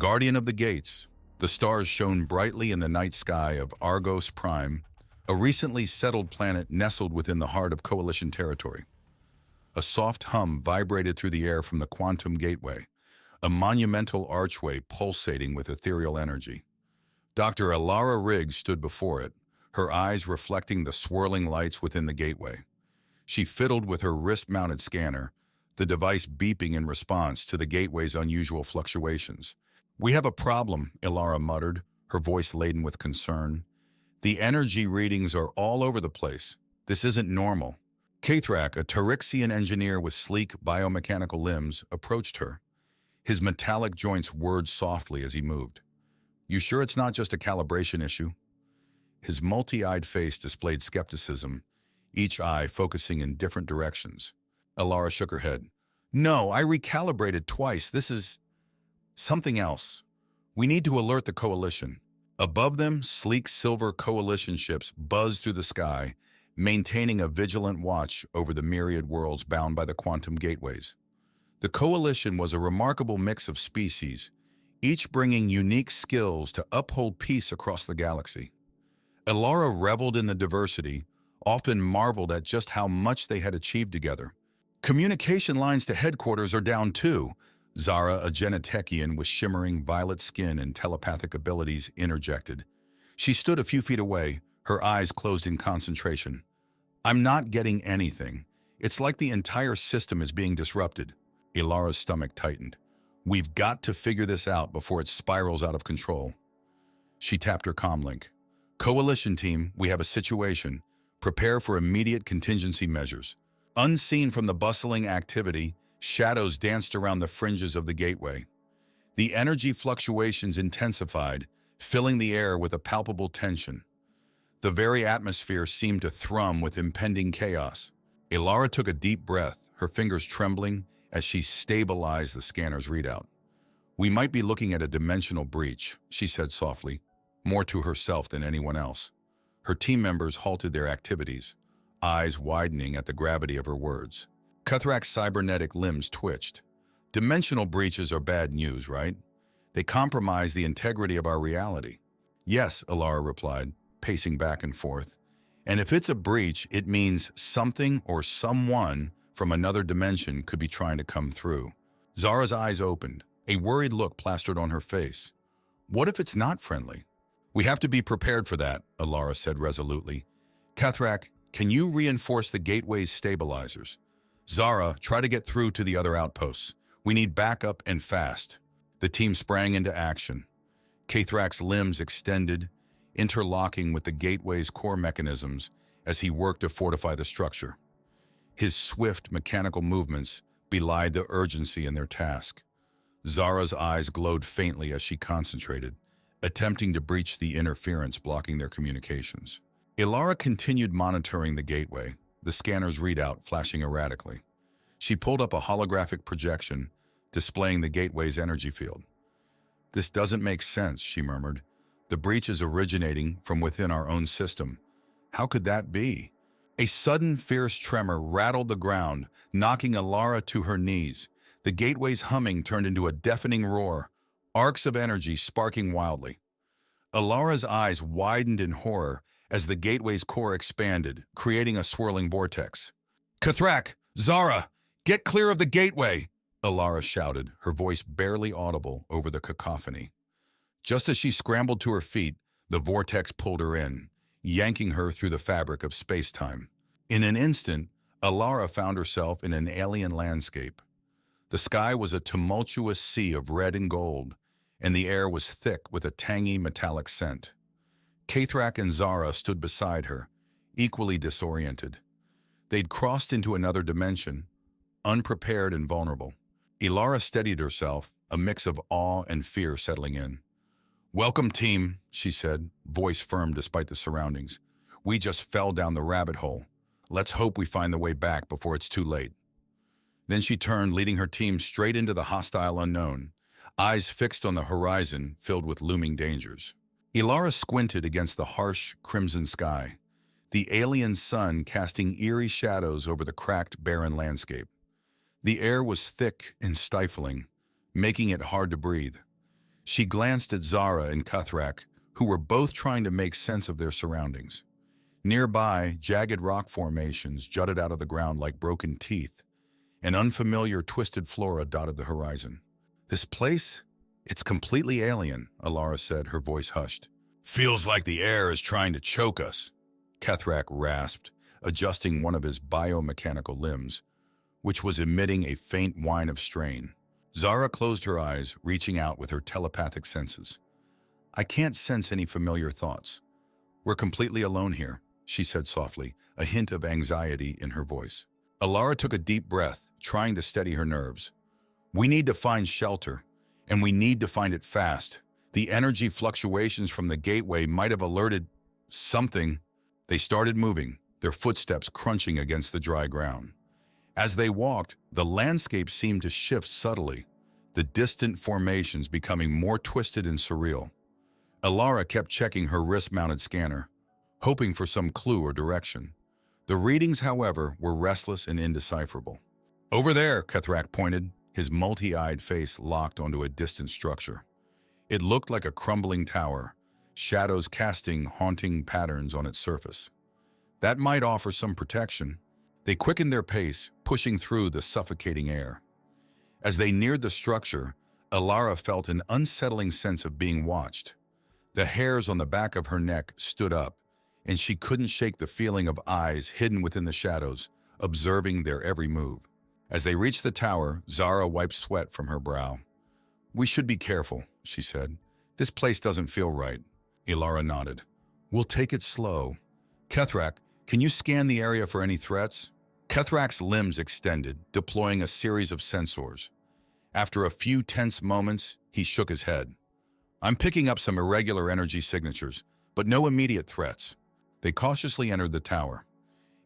Guardian of the Gates, the stars shone brightly in the night sky of Argos Prime, a recently settled planet nestled within the heart of Coalition territory. A soft hum vibrated through the air from the quantum gateway, a monumental archway pulsating with ethereal energy. Dr. Elara Riggs stood before it, her eyes reflecting the swirling lights within the gateway. She fiddled with her wrist-mounted scanner, the device beeping in response to the gateway's unusual fluctuations. "We have a problem," Elara muttered, her voice laden with concern. "The energy readings are all over the place. This isn't normal." Kathrak, a Tarixian engineer with sleek biomechanical limbs, approached her. His metallic joints whirred softly as he moved. "You sure it's not just a calibration issue?" His multi-eyed face displayed skepticism, each eye focusing in different directions. Elara shook her head. "No, I recalibrated twice. This is something else. We need to alert the Coalition." Above them, sleek silver Coalition ships buzzed through the sky, maintaining a vigilant watch over the myriad worlds bound by the quantum gateways. The Coalition was a remarkable mix of species, each bringing unique skills to uphold peace across the galaxy. Elara reveled in the diversity, often marveled at just how much they had achieved together. "Communication lines to headquarters are down too," Zara, a Genitechian with shimmering violet skin and telepathic abilities, interjected. She stood a few feet away, her eyes closed in concentration. "I'm not getting anything. It's like the entire system is being disrupted." Elara's stomach tightened. "We've got to figure this out before it spirals out of control." She tapped her comlink. "Coalition team, we have a situation. Prepare for immediate contingency measures." Unseen from the bustling activity, shadows danced around the fringes of the gateway. The energy fluctuations intensified, filling the air with a palpable tension. The very atmosphere seemed to thrum with impending chaos. Elara took a deep breath, her fingers trembling as she stabilized the scanner's readout. "We might be looking at a dimensional breach," she said softly, more to herself than anyone else. Her team members halted their activities, eyes widening at the gravity of her words. Cuthrack's cybernetic limbs twitched. "Dimensional breaches are bad news, right? They compromise the integrity of our reality." "Yes," Elara replied, pacing back and forth. "And if it's a breach, it means something or someone from another dimension could be trying to come through." Zara's eyes opened, a worried look plastered on her face. "What if it's not friendly?" "We have to be prepared for that," Elara said resolutely. "Cuthrack, can you reinforce the gateway's stabilizers? Zara, try to get through to the other outposts. We need backup and fast." The team sprang into action. Kathrak's limbs extended, interlocking with the gateway's core mechanisms as he worked to fortify the structure. His swift mechanical movements belied the urgency in their task. Zara's eyes glowed faintly as she concentrated, attempting to breach the interference blocking their communications. Elara continued monitoring the gateway, the scanner's readout flashing erratically. She pulled up a holographic projection, displaying the gateway's energy field. "This doesn't make sense," she murmured. "The breach is originating from within our own system. How could that be?" A sudden, fierce tremor rattled the ground, knocking Elara to her knees. The gateway's humming turned into a deafening roar, arcs of energy sparking wildly. Elara's eyes widened in horror as the gateway's core expanded, creating a swirling vortex. "Cuthrack! Zara! Get clear of the gateway!" Elara shouted, her voice barely audible over the cacophony. Just as she scrambled to her feet, the vortex pulled her in, yanking her through the fabric of space-time. In an instant, Elara found herself in an alien landscape. The sky was a tumultuous sea of red and gold, and the air was thick with a tangy metallic scent. Kathrak and Zara stood beside her, equally disoriented. They'd crossed into another dimension, unprepared and vulnerable. Elara steadied herself, a mix of awe and fear settling in. "Welcome, team," she said, voice firm despite the surroundings. "We just fell down the rabbit hole. Let's hope we find the way back before it's too late." Then she turned, leading her team straight into the hostile unknown, eyes fixed on the horizon filled with looming dangers. Elara squinted against the harsh, crimson sky, the alien sun casting eerie shadows over the cracked, barren landscape. The air was thick and stifling, making it hard to breathe. She glanced at Zara and Cuthrack, who were both trying to make sense of their surroundings. Nearby, jagged rock formations jutted out of the ground like broken teeth, and unfamiliar twisted flora dotted the horizon. This place? It's completely alien, Elara said, her voice hushed. Feels like the air is trying to choke us, Cuthrack rasped, adjusting one of his biomechanical limbs, which was emitting a faint whine of strain. Zara closed her eyes, reaching out with her telepathic senses. I can't sense any familiar thoughts. We're completely alone here, she said softly, a hint of anxiety in her voice. Elara took a deep breath, trying to steady her nerves. We need to find shelter, and we need to find it fast. The energy fluctuations from the gateway might have alerted something. They started moving, their footsteps crunching against the dry ground. As they walked, the landscape seemed to shift subtly, the distant formations becoming more twisted and surreal. Elara kept checking her wrist-mounted scanner, hoping for some clue or direction. The readings, however, were restless and indecipherable. Over there, Cuthrack pointed, his multi-eyed face locked onto a distant structure. It looked like a crumbling tower, shadows casting haunting patterns on its surface. That might offer some protection. They quickened their pace, pushing through the suffocating air. As they neared the structure, Elara felt an unsettling sense of being watched. The hairs on the back of her neck stood up, and she couldn't shake the feeling of eyes hidden within the shadows, observing their every move. As they reached the tower, Zara wiped sweat from her brow. We should be careful, she said. This place doesn't feel right. Elara nodded. We'll take it slow. Cuthrack, can you scan the area for any threats? Cuthrack's limbs extended, deploying a series of sensors. After a few tense moments, he shook his head. I'm picking up some irregular energy signatures, but no immediate threats. They cautiously entered the tower.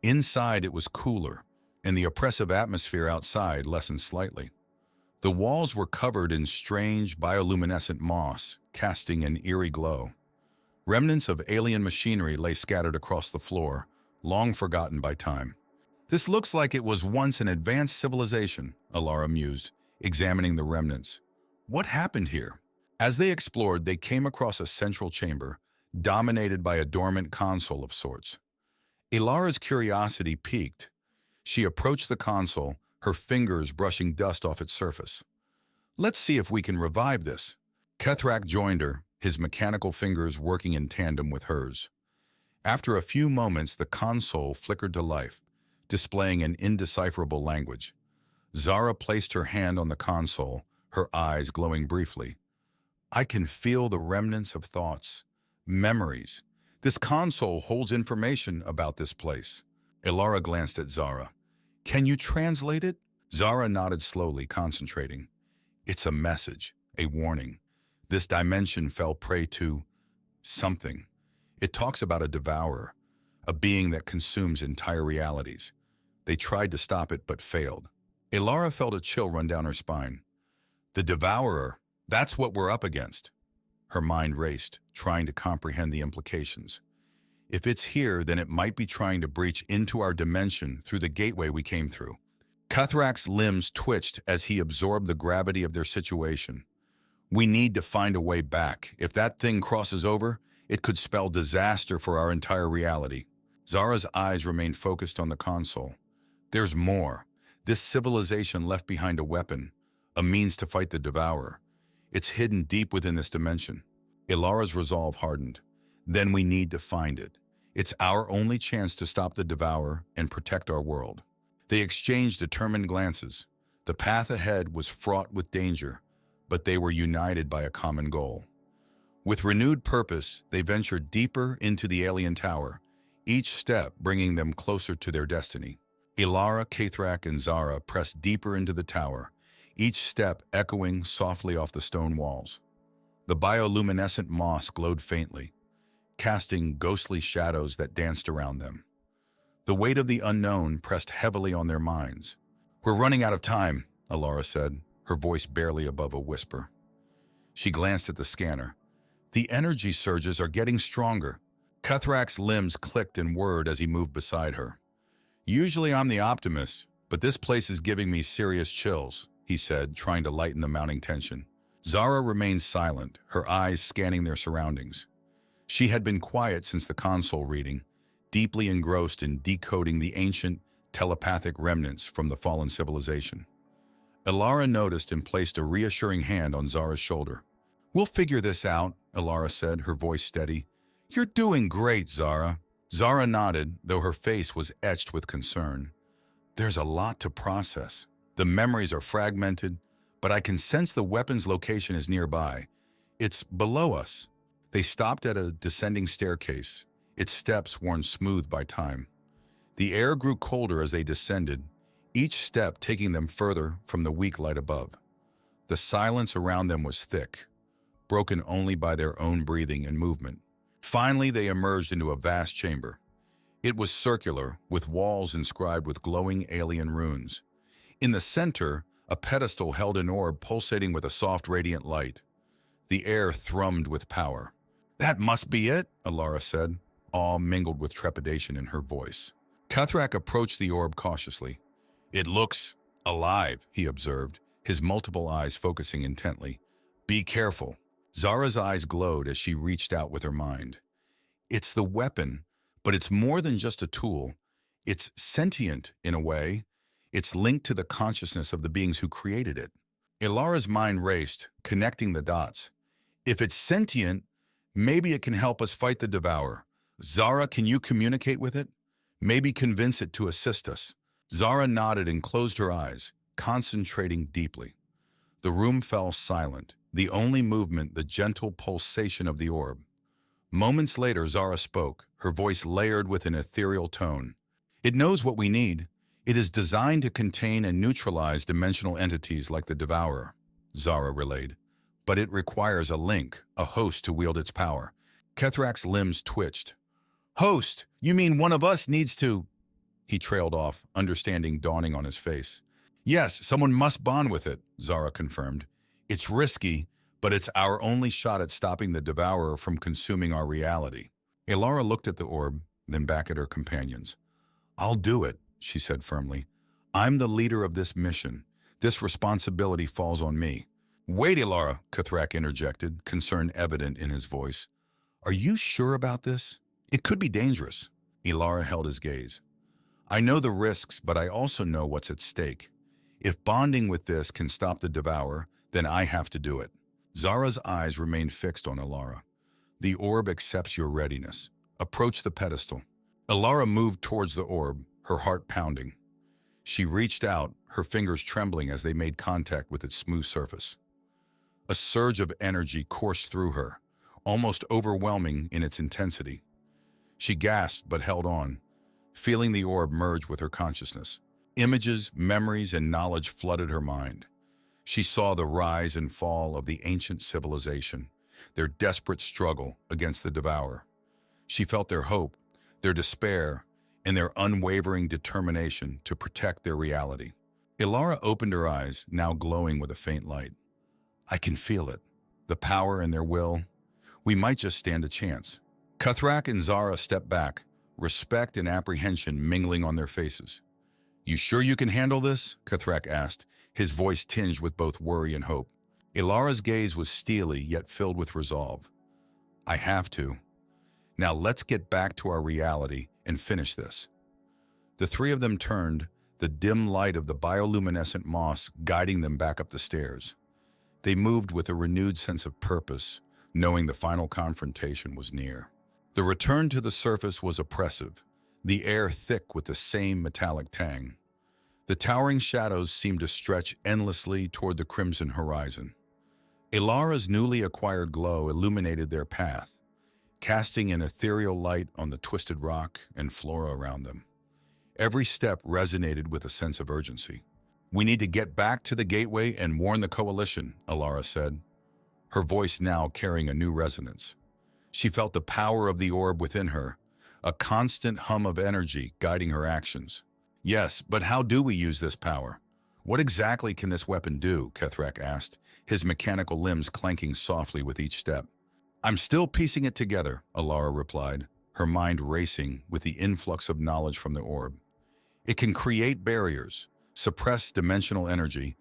Inside it was cooler, and the oppressive atmosphere outside lessened slightly. The walls were covered in strange bioluminescent moss, casting an eerie glow. Remnants of alien machinery lay scattered across the floor, long forgotten by time. This looks like it was once an advanced civilization, Elara mused, examining the remnants. What happened here? As they explored, they came across a central chamber, dominated by a dormant console of sorts. Elara's curiosity piqued. She approached the console, her fingers brushing dust off its surface. Let's see if we can revive this. Cuthrack joined her, his mechanical fingers working in tandem with hers. After a few moments, the console flickered to life, displaying an indecipherable language. Zara placed her hand on the console, her eyes glowing briefly. I can feel the remnants of thoughts, memories. This console holds information about this place. Elara glanced at Zara. Can you translate it? Zara nodded slowly, concentrating. It's a message, a warning. This dimension fell prey to something. It talks about a devourer, a being that consumes entire realities. They tried to stop it but failed. Elara felt a chill run down her spine. The devourer, that's what we're up against. Her mind raced, trying to comprehend the implications. If it's here, then it might be trying to breach into our dimension through the gateway we came through. Cuthrack's limbs twitched as he absorbed the gravity of their situation. We need to find a way back. If that thing crosses over, it could spell disaster for our entire reality. Zara's eyes remained focused on the console. There's more. This civilization left behind a weapon, a means to fight the devourer. It's hidden deep within this dimension. Elara's resolve hardened. Then we need to find it. It's our only chance to stop the devourer and protect our world. They exchanged determined glances. The path ahead was fraught with danger, but they were united by a common goal. With renewed purpose, they ventured deeper into the alien tower, each step bringing them closer to their destiny. Elara, Cuthrack, and Zara pressed deeper into the tower, each step echoing softly off the stone walls. The bioluminescent moss glowed faintly, casting ghostly shadows that danced around them. The weight of the unknown pressed heavily on their minds. We're running out of time, Elara said, her voice barely above a whisper. She glanced at the scanner. The energy surges are getting stronger. Cuthrack's limbs clicked in word as he moved beside her. Usually I'm the optimist, but this place is giving me serious chills, he said, trying to lighten the mounting tension. Zara remained silent, her eyes scanning their surroundings. She had been quiet since the console reading, deeply engrossed in decoding the ancient, telepathic remnants from the fallen civilization. Elara noticed and placed a reassuring hand on Zara's shoulder. "We'll figure this out," Elara said, her voice steady. "You're doing great, Zara." Zara nodded, though her face was etched with concern. "There's a lot to process. The memories are fragmented, but I can sense the weapon's location is nearby. It's below us." They stopped at a descending staircase, its steps worn smooth by time. The air grew colder as they descended, each step taking them further from the weak light above. The silence around them was thick, broken only by their own breathing and movement. Finally, they emerged into a vast chamber. It was circular, with walls inscribed with glowing alien runes. In the center, a pedestal held an orb pulsating with a soft, radiant light. The air thrummed with power. "That must be it," Elara said, awe mingled with trepidation in her voice. Kathrak approached the orb cautiously. "It looks alive," he observed, his multiple eyes focusing intently. "Be careful." Zara's eyes glowed as she reached out with her mind. "It's the weapon, but it's more than just a tool. It's sentient, in a way. It's linked to the consciousness of the beings who created it." Elara's mind raced, connecting the dots. "If it's sentient, maybe it can help us fight the Devourer. Zara, can you communicate with it? Maybe convince it to assist us." Zara nodded and closed her eyes, concentrating deeply. The room fell silent, the only movement the gentle pulsation of the orb. Moments later, Zara spoke, her voice layered with an ethereal tone. "It knows what we need. It is designed to contain and neutralize dimensional entities like the Devourer," Zara relayed. "But it requires a link, a host to wield its power." Kethrak's limbs twitched. "Host? You mean one of us needs to—" He trailed off, understanding dawning on his face. "Yes, someone must bond with it," Zara confirmed. "It's risky, but it's our only shot at stopping the Devourer from consuming our reality." Elara looked at the orb, then back at her companions. "I'll do it," she said firmly. "I'm the leader of this mission. This responsibility falls on me." "Wait, Elara," Kathrak interjected, concern evident in his voice. "Are you sure about this? It could be dangerous." Elara held his gaze. "I know the risks, but I also know what's at stake. If bonding with this can stop the Devourer, then I have to do it." Zara's eyes remained fixed on Elara. "The orb accepts your readiness. Approach the pedestal." Elara moved towards the orb, her heart pounding. She reached out, her fingers trembling as they made contact with its smooth surface. A surge of energy coursed through her, almost overwhelming in its intensity. She gasped but held on, feeling the orb merge with her consciousness. Images, memories, and knowledge flooded her mind. She saw the rise and fall of the ancient civilization, their desperate struggle against the Devourer. She felt their hope, their despair, and their unwavering determination to protect their reality. Elara opened her eyes, now glowing with a faint light. "I can feel it. The power in their will. We might just stand a chance." Kathrak and Zara stepped back, respect and apprehension mingling on their faces. "You sure you can handle this?" Kathrak asked, his voice tinged with both worry and hope. Elara's gaze was steely yet filled with resolve. "I have to. Now let's get back to our reality and finish this." The three of them turned, the dim light of the bioluminescent moss guiding them back up the stairs. They moved with a renewed sense of purpose, knowing the final confrontation was near. The return to the surface was oppressive, the air thick with the same metallic tang. The towering shadows seemed to stretch endlessly toward the crimson horizon. Elara's newly acquired glow illuminated their path, casting an ethereal light on the twisted rock and flora around them. Every step resonated with a sense of urgency. "We need to get back to the gateway and warn the coalition," Elara said, her voice now carrying a new resonance. She felt the power of the orb within her, a constant hum of energy guiding her actions. "Yes, but how do we use this power? What exactly can this weapon do?" Kethrak asked, his mechanical limbs clanking softly with each step. "I'm still piecing it together," Elara replied, her mind racing with the influx of knowledge from the orb. "It can create barriers, suppress dimensional energy,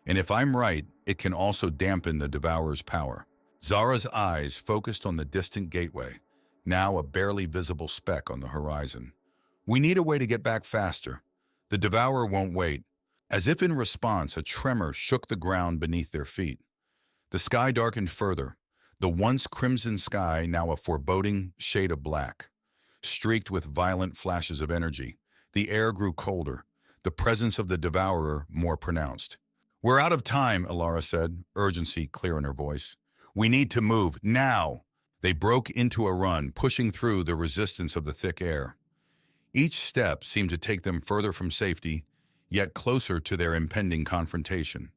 And if I'm right, it can also dampen the Devourer's power. Zara's eyes focused on the distant gateway, now a barely visible speck on the horizon. We need a way to get back faster. The Devourer won't wait. As if in response, a tremor shook the ground beneath their feet. The sky darkened further, the once crimson sky now a foreboding shade of black. Streaked with violent flashes of energy, the air grew colder, the presence of the Devourer more pronounced. "We're out of time," Elara said, urgency clear in her voice. "We need to move, now!" They broke into a run, pushing through the resistance of the thick air. Each step seemed to take them further from safety, yet closer to their impending confrontation.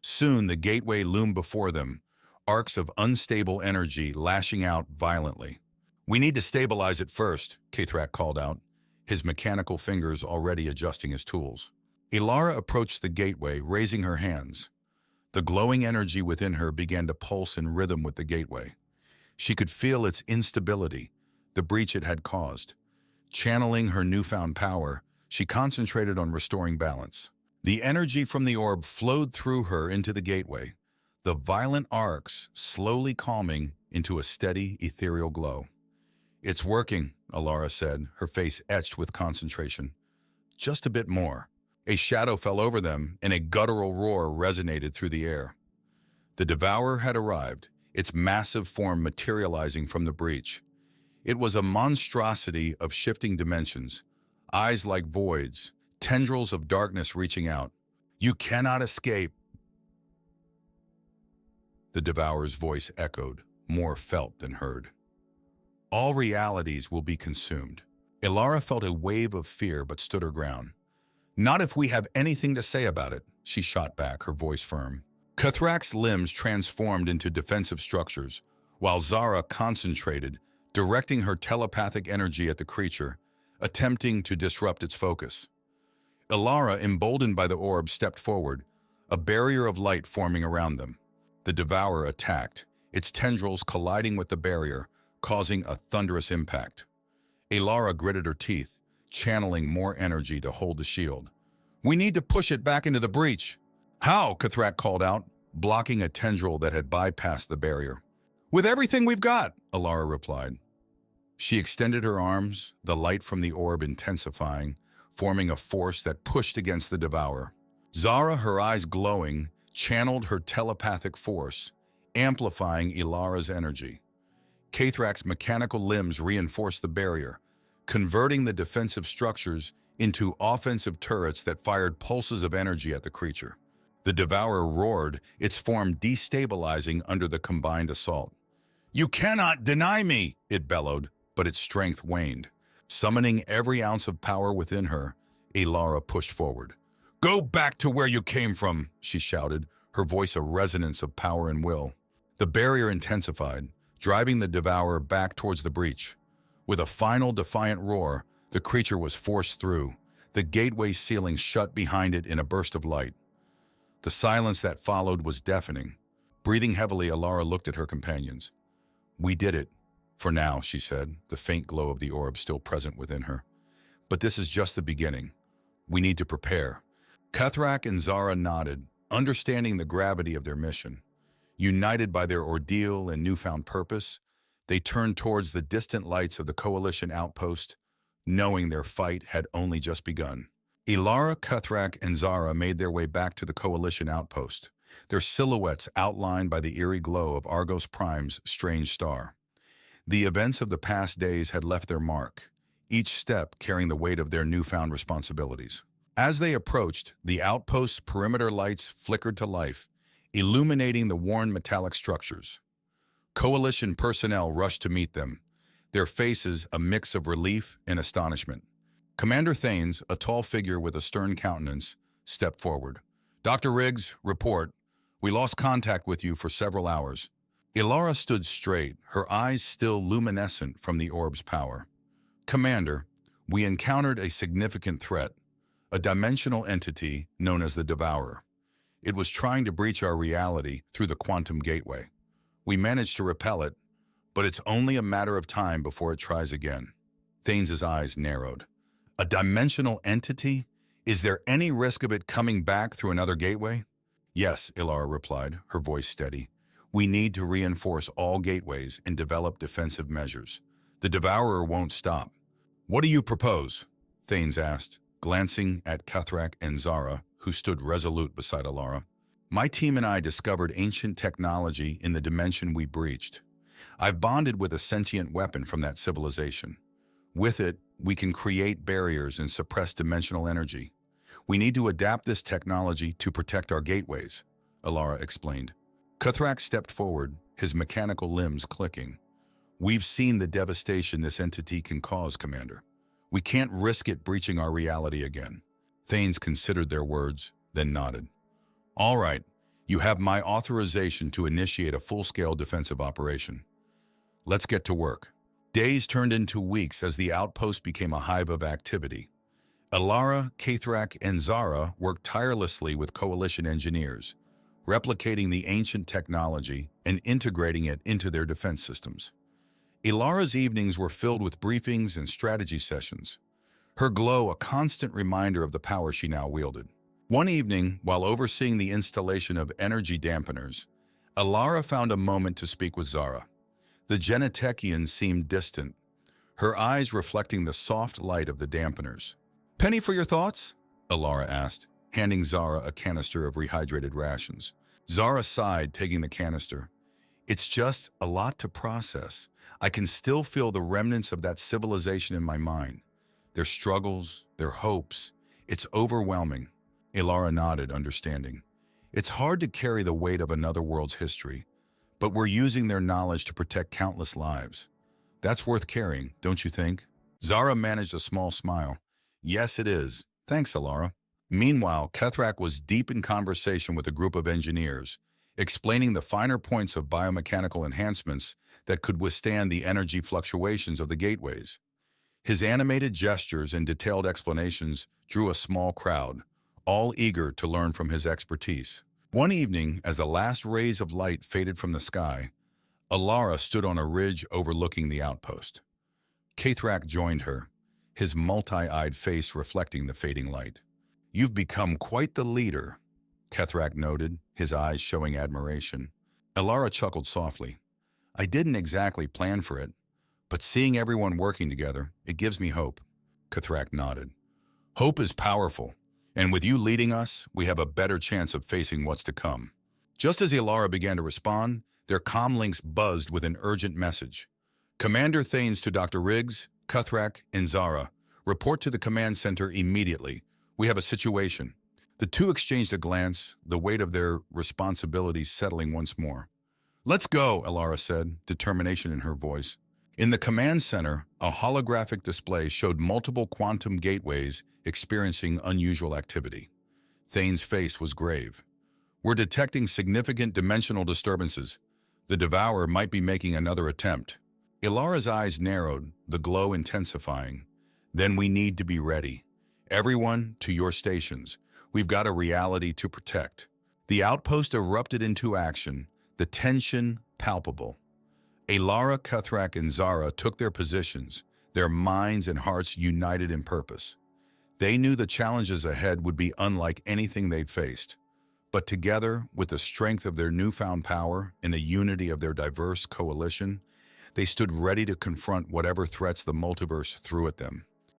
Soon the gateway loomed before them, arcs of unstable energy lashing out violently. "We need to stabilize it first," Kathrak called out, his mechanical fingers already adjusting his tools. Elara approached the gateway, raising her hands. The glowing energy within her began to pulse in rhythm with the gateway. She could feel its instability, the breach it had caused. Channeling her newfound power, she concentrated on restoring balance. The energy from the orb flowed through her into the gateway, the violent arcs slowly calming into a steady, ethereal glow. "It's working," Elara said, her face etched with concentration. "Just a bit more." A shadow fell over them, and a guttural roar resonated through the air. The Devourer had arrived, its massive form materializing from the breach. It was a monstrosity of shifting dimensions, eyes like voids, tendrils of darkness reaching out. "You cannot escape." The Devourer's voice echoed, more felt than heard. "All realities will be consumed." Elara felt a wave of fear but stood her ground. "Not if we have anything to say about it," she shot back, her voice firm. Kathrak's limbs transformed into defensive structures, while Zara concentrated, directing her telepathic energy at the creature, attempting to disrupt its focus. Elara, emboldened by the orb, stepped forward, a barrier of light forming around them. The Devourer attacked, its tendrils colliding with the barrier, causing a thunderous impact. Elara gritted her teeth, channeling more energy to hold the shield. "We need to push it back into the breach." "How?" Kathrak called out, blocking a tendril that had bypassed the barrier. "With everything we've got," Elara replied. She extended her arms, the light from the orb intensifying, forming a force that pushed against the Devourer. Zara, her eyes glowing, channeled her telepathic force, amplifying Elara's energy. Kathrak's mechanical limbs reinforced the barrier, converting the defensive structures into offensive turrets that fired pulses of energy at the creature. The Devourer roared, its form destabilizing under the combined assault. "You cannot deny me!" it bellowed, but its strength waned. Summoning every ounce of power within her, Elara pushed forward. "Go back to where you came from," she shouted, her voice a resonance of power and will. The barrier intensified, driving the Devourer back towards the breach. With a final defiant roar, the creature was forced through, the gateway ceiling shut behind it in a burst of light. The silence that followed was deafening. Breathing heavily, Elara looked at her companions. "We did it. For now," she said, the faint glow of the orb still present within her. "But this is just the beginning. We need to prepare." Kathrak and Zara nodded, understanding the gravity of their mission. United by their ordeal and newfound purpose, they turned towards the distant lights of the Coalition outpost, knowing their fight had only just begun. Elara, Kathrak, and Zara made their way back to the Coalition outpost, their silhouettes outlined by the eerie glow of Argos Prime's strange star. The events of the past days had left their mark, each step carrying the weight of their newfound responsibilities. As they approached, the outpost's perimeter lights flickered to life, illuminating the worn metallic structures. Coalition personnel rushed to meet them, their faces a mix of relief and astonishment. Commander Thanes, a tall figure with a stern countenance, stepped forward. "Dr. Riggs, report. We lost contact with you for several hours." Elara stood straight, her eyes still luminescent from the orb's power. "Commander, we encountered a significant threat, a dimensional entity known as the Devourer. It was trying to breach our reality through the quantum gateway. We managed to repel it, but it's only a matter of time before it tries again." Thanes' eyes narrowed. "A dimensional entity? Is there any risk of it coming back through another gateway?" Yes, Elara replied, her voice steady. We need to reinforce all gateways and develop defensive measures. The devourer won't stop. What do you propose? Thanes asked, glancing at Cuthrack and Zara, who stood resolute beside Elara. My team and I discovered ancient technology in the dimension we breached. I've bonded with a sentient weapon from that civilization. With it, we can create barriers and suppress dimensional energy. We need to adapt this technology to protect our gateways, Elara explained. Cuthrack stepped forward, his mechanical limbs clicking. We've seen the devastation this entity can cause, Commander. We can't risk it breaching our reality again. Thanes considered their words, then nodded. All right, you have my authorization to initiate a full-scale defensive operation. Let's get to work. Days turned into weeks as the outpost became a hive of activity. Elara, Cuthrack, and Zara worked tirelessly with Coalition engineers, replicating the ancient technology and integrating it into their defense systems. Elara's evenings were filled with briefings and strategy sessions, her glow a constant reminder of the power she now wielded. One evening, while overseeing the installation of energy dampeners, Elara found a moment to speak with Zara. The Genetecian seemed distant, her eyes reflecting the soft light of the dampeners. Penny for your thoughts? Elara asked, handing Zara a canister of rehydrated rations. Zara sighed, taking the canister. It's just a lot to process. I can still feel the remnants of that civilization in my mind. Their struggles, their hopes. It's overwhelming. Elara nodded, understanding. It's hard to carry the weight of another world's history, but we're using their knowledge to protect countless lives. That's worth carrying, don't you think? Zara managed a small smile. Yes, it is. Thanks, Elara. Meanwhile, Cuthrack was deep in conversation with a group of engineers, explaining the finer points of biomechanical enhancements that could withstand the energy fluctuations of the gateways. His animated gestures and detailed explanations drew a small crowd, all eager to learn from his expertise. One evening, as the last rays of light faded from the sky, Elara stood on a ridge overlooking the outpost. Cuthrack joined her, his multi-eyed face reflecting the fading light. You've become quite the leader, Cuthrack noted, his eyes showing admiration. Elara chuckled softly. I didn't exactly plan for it, but seeing everyone working together, it gives me hope. Cuthrack nodded. Hope is powerful, and with you leading us, we have a better chance of facing what's to come. Just as Elara began to respond, their comlinks buzzed with an urgent message. Commander Thanes to Dr. Riggs, Cuthrack, and Zara. Report to the command center immediately. We have a situation. The two exchanged a glance, the weight of their responsibilities settling once more. Let's go, Elara said, determination in her voice. In the command center, a holographic display showed multiple quantum gateways experiencing unusual activity. Thane's face was grave. We're detecting significant dimensional disturbances. The devourer might be making another attempt. Elara's eyes narrowed, the glow intensifying. Then we need to be ready. Everyone, to your stations. We've got a reality to protect. The outpost erupted into action, the tension palpable. Elara, Cuthrack, and Zara took their positions, their minds and hearts united in purpose. They knew the challenges ahead would be unlike anything they'd faced. But together, with the strength of their newfound power and the unity of their diverse coalition, they stood ready to confront whatever threats the multiverse threw at them.